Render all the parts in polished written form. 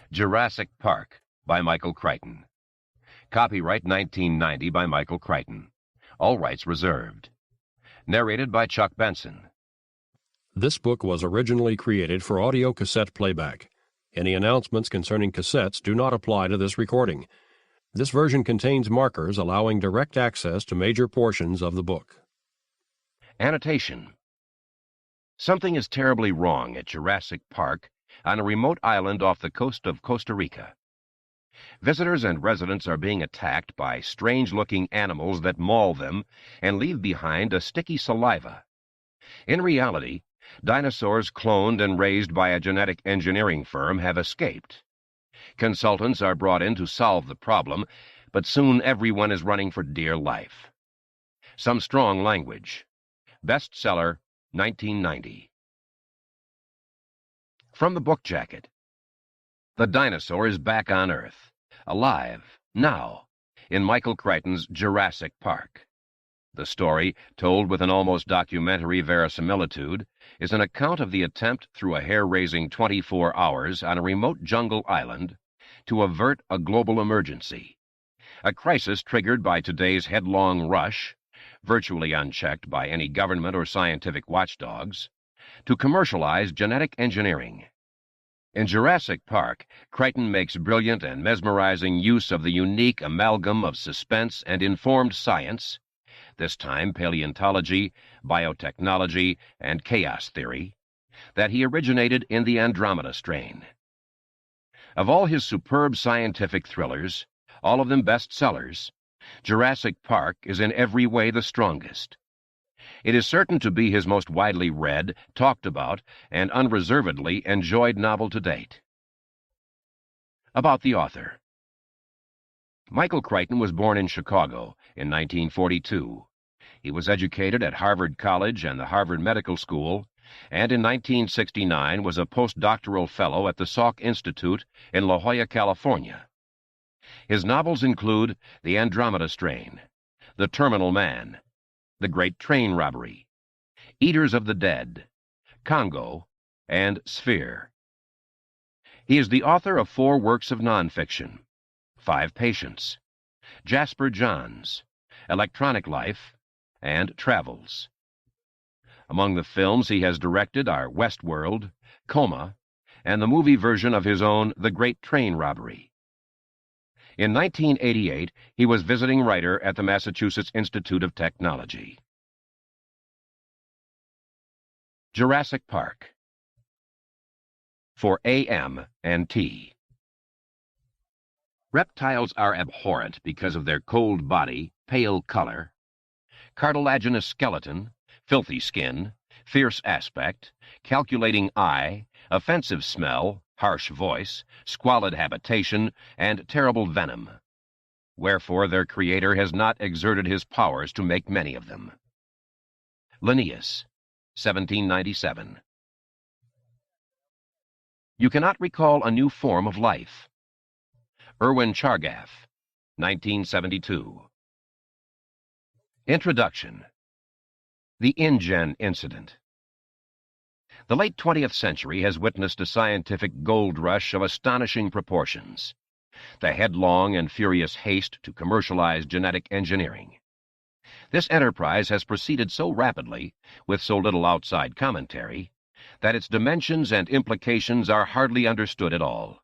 Jurassic Park by Michael Crichton. Copyright 1990 by Michael Crichton. All rights reserved. Narrated by Chuck Benson. This book was originally created for audio cassette playback. Any announcements concerning cassettes do not apply to this recording. This version contains markers allowing direct access to major portions of the book. Annotation. Something is terribly wrong at Jurassic Park on a remote island off the coast of Costa Rica. Visitors and residents are being attacked by strange-looking animals that maul them and leave behind a sticky saliva. In reality, dinosaurs cloned and raised by a genetic engineering firm have escaped. Consultants are brought in to solve the problem, but soon everyone is running for dear life. Some strong language. Bestseller, 1990. From the book jacket. The dinosaur is back on Earth, alive, now, in Michael Crichton's Jurassic Park. The story, told with an almost documentary verisimilitude, is an account of the attempt through a hair-raising 24 hours on a remote jungle island to avert a global emergency, a crisis triggered by today's headlong rush, virtually unchecked by any government or scientific watchdogs, to commercialize genetic engineering. In Jurassic Park, Crichton makes brilliant and mesmerizing use of the unique amalgam of suspense and informed science, this time paleontology, biotechnology, and chaos theory, that he originated in the Andromeda strain. Of all his superb scientific thrillers, all of them bestsellers, Jurassic Park is in every way the strongest. It is certain to be his most widely read, talked about, and unreservedly enjoyed novel to date. About the author. Michael Crichton was born in Chicago in 1942. He was educated at Harvard College and the Harvard Medical School, and in 1969 was a postdoctoral fellow at the Salk Institute in La Jolla, California. His novels include The Andromeda Strain, The Terminal Man, The Great Train Robbery, Eaters of the Dead, Congo, and Sphere. He is the author of 4 works of nonfiction: 5 Patients, Jasper Johns, Electronic Life, and Travels. Among the films he has directed are Westworld, Coma, and the movie version of his own The Great Train Robbery. In 1988, he was visiting writer at the Massachusetts Institute of Technology. Jurassic Park. For AM and T. Reptiles are abhorrent because of their cold body, pale color, cartilaginous skeleton, filthy skin, fierce aspect, calculating eye, offensive smell, harsh voice, squalid habitation, and terrible venom. Wherefore their creator has not exerted his powers to make many of them. Linnaeus, 1797. You cannot recall a new form of life. Irwin Chargaff, 1972. Introduction. The InGen Incident. The late 20th century has witnessed a scientific gold rush of astonishing proportions. The headlong and furious haste to commercialize genetic engineering. This enterprise has proceeded so rapidly, with so little outside commentary, that its dimensions and implications are hardly understood at all.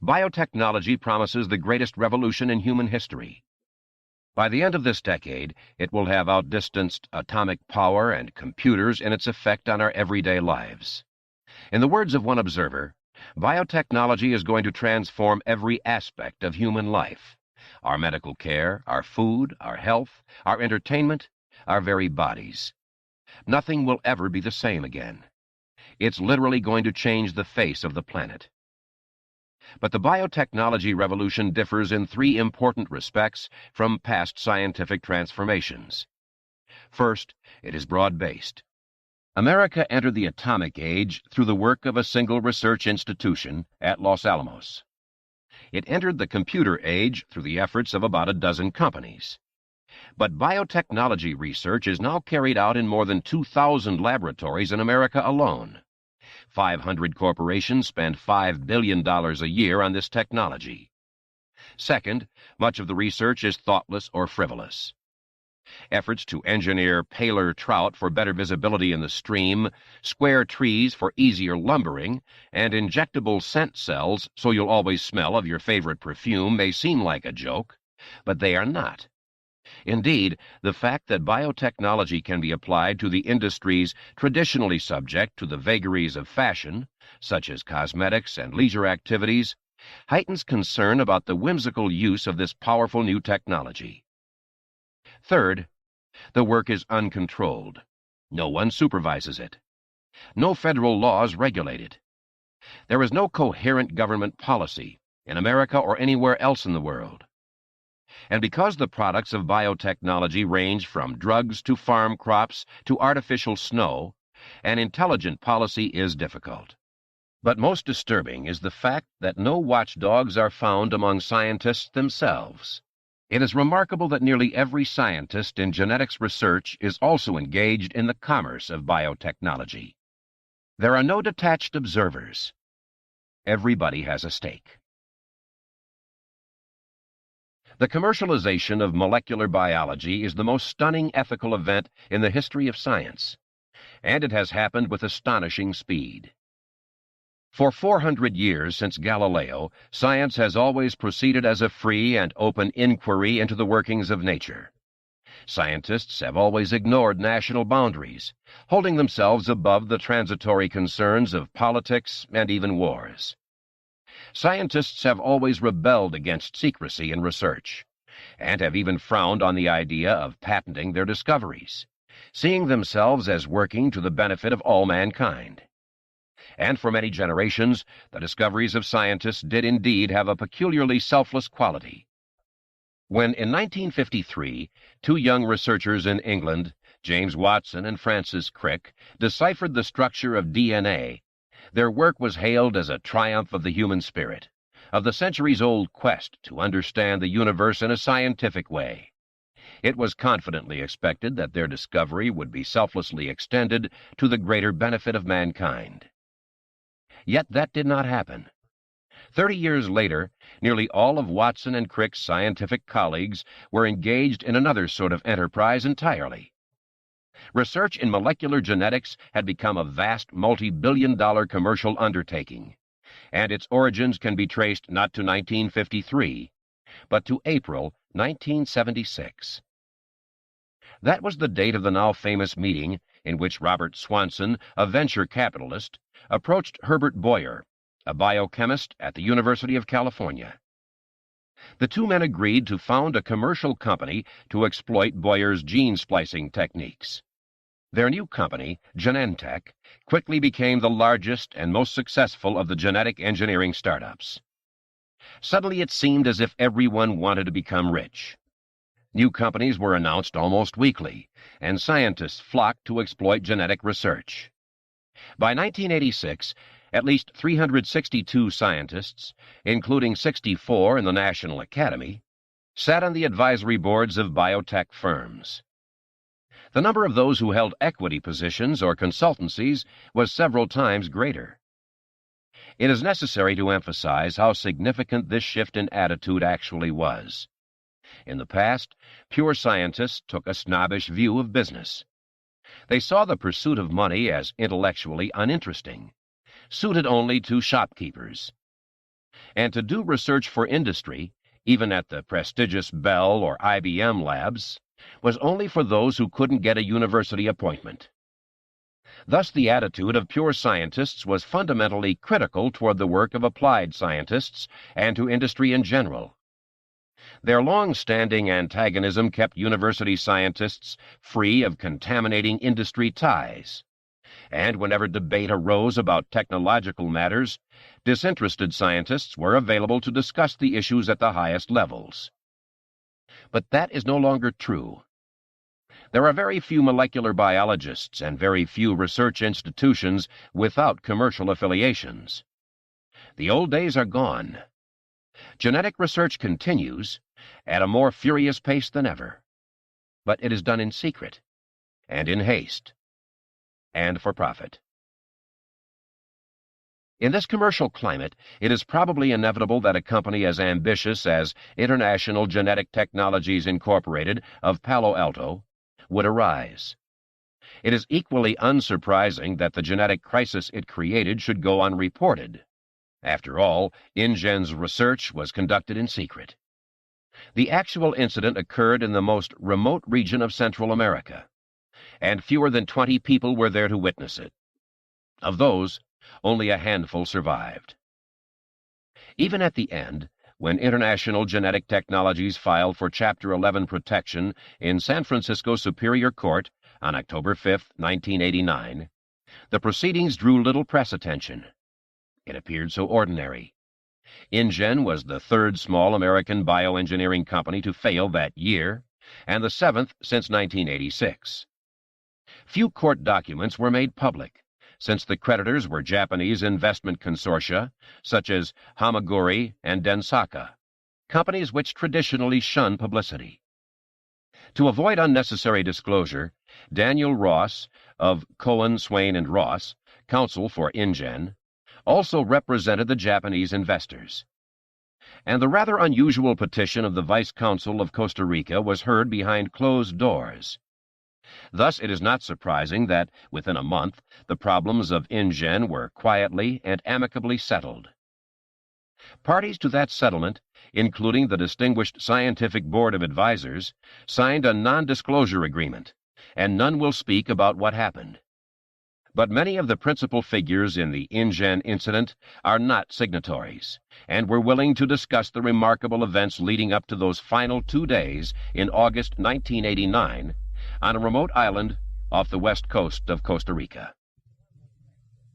Biotechnology promises the greatest revolution in human history. By the end of this decade, it will have outdistanced atomic power and computers in its effect on our everyday lives. In the words of one observer, biotechnology is going to transform every aspect of human life: our medical care, our food, our health, our entertainment, our very bodies. Nothing will ever be the same again. It's literally going to change the face of the planet. But the biotechnology revolution differs in 3 important respects from past scientific transformations. First, it is broad-based. America entered the atomic age through the work of a single research institution at Los Alamos. It entered the computer age through the efforts of about a dozen companies. But biotechnology research is now carried out in more than 2,000 laboratories in America alone. 500 corporations spend $5 billion a year on this technology. Second, much of the research is thoughtless or frivolous. Efforts to engineer paler trout for better visibility in the stream, square trees for easier lumbering, and injectable scent cells so you'll always smell of your favorite perfume may seem like a joke, but they are not. Indeed, the fact that biotechnology can be applied to the industries traditionally subject to the vagaries of fashion, such as cosmetics and leisure activities, heightens concern about the whimsical use of this powerful new technology. Third, the work is uncontrolled. No one supervises it. No federal laws regulate it. There is no coherent government policy in America or anywhere else in the world. And because the products of biotechnology range from drugs to farm crops to artificial snow, an intelligent policy is difficult. But most disturbing is the fact that no watchdogs are found among scientists themselves. It is remarkable that nearly every scientist in genetics research is also engaged in the commerce of biotechnology. There are no detached observers. Everybody has a stake. The commercialization of molecular biology is the most stunning ethical event in the history of science, and it has happened with astonishing speed. For 400 years since Galileo, science has always proceeded as a free and open inquiry into the workings of nature. Scientists have always ignored national boundaries, holding themselves above the transitory concerns of politics and even wars. Scientists have always rebelled against secrecy in research, and have even frowned on the idea of patenting their discoveries, seeing themselves as working to the benefit of all mankind. And for many generations, the discoveries of scientists did indeed have a peculiarly selfless quality. When, in 1953, two young researchers in England, James Watson and Francis Crick, deciphered the structure of DNA, their work was hailed as a triumph of the human spirit, of the centuries-old quest to understand the universe in a scientific way. It was confidently expected that their discovery would be selflessly extended to the greater benefit of mankind. Yet that did not happen. 30 years later, nearly all of Watson and Crick's scientific colleagues were engaged in another sort of enterprise entirely. Research in molecular genetics had become a vast multi-billion-dollar commercial undertaking, and its origins can be traced not to 1953, but to April 1976. That was the date of the now famous meeting in which Robert Swanson, a venture capitalist, approached Herbert Boyer, a biochemist at the University of California. The two men agreed to found a commercial company to exploit Boyer's gene splicing techniques. Their new company, Genentech, quickly became the largest and most successful of the genetic engineering startups. Suddenly it seemed as if everyone wanted to become rich. New companies were announced almost weekly, and scientists flocked to exploit genetic research. By 1986, at least 362 scientists, including 64 in the National Academy, sat on the advisory boards of biotech firms. The number of those who held equity positions or consultancies was several times greater. It is necessary to emphasize how significant this shift in attitude actually was. In the past, pure scientists took a snobbish view of business. They saw the pursuit of money as intellectually uninteresting, suited only to shopkeepers. And to do research for industry, even at the prestigious Bell or IBM labs, was only for those who couldn't get a university appointment. Thus the attitude of pure scientists was fundamentally critical toward the work of applied scientists and to industry in general. Their long-standing antagonism kept university scientists free of contaminating industry ties, and whenever debate arose about technological matters, disinterested scientists were available to discuss the issues at the highest levels. But that is no longer true. There are very few molecular biologists and very few research institutions without commercial affiliations. The old days are gone. Genetic research continues at a more furious pace than ever, but it is done in secret and in haste and for profit. In this commercial climate, it is probably inevitable that a company as ambitious as International Genetic Technologies Incorporated of Palo Alto would arise. It is equally unsurprising that the genetic crisis it created should go unreported. After all, InGen's research was conducted in secret. The actual incident occurred in the most remote region of Central America, and fewer than 20 people were there to witness it. Of those, only a handful survived. Even at the end, when International Genetic Technologies filed for Chapter 11 protection in San Francisco Superior Court on October 5, 1989, the proceedings drew little press attention. It appeared so ordinary. InGen was the third small American bioengineering company to fail that year, and the seventh since 1986. Few court documents were made public, since the creditors were Japanese investment consortia, such as Hamaguri and Densaka, companies which traditionally shun publicity. To avoid unnecessary disclosure, Daniel Ross of Cohen, Swain & Ross, counsel for InGen, also represented the Japanese investors. And the rather unusual petition of the Vice Consul of Costa Rica was heard behind closed doors. Thus, it is not surprising that, within a month, the problems of InGen were quietly and amicably settled. Parties to that settlement, including the distinguished Scientific Board of Advisors, signed a non-disclosure agreement, and none will speak about what happened. But many of the principal figures in the InGen incident are not signatories, and were willing to discuss the remarkable events leading up to those final 2 days in August 1989 on a remote island off the west coast of Costa Rica.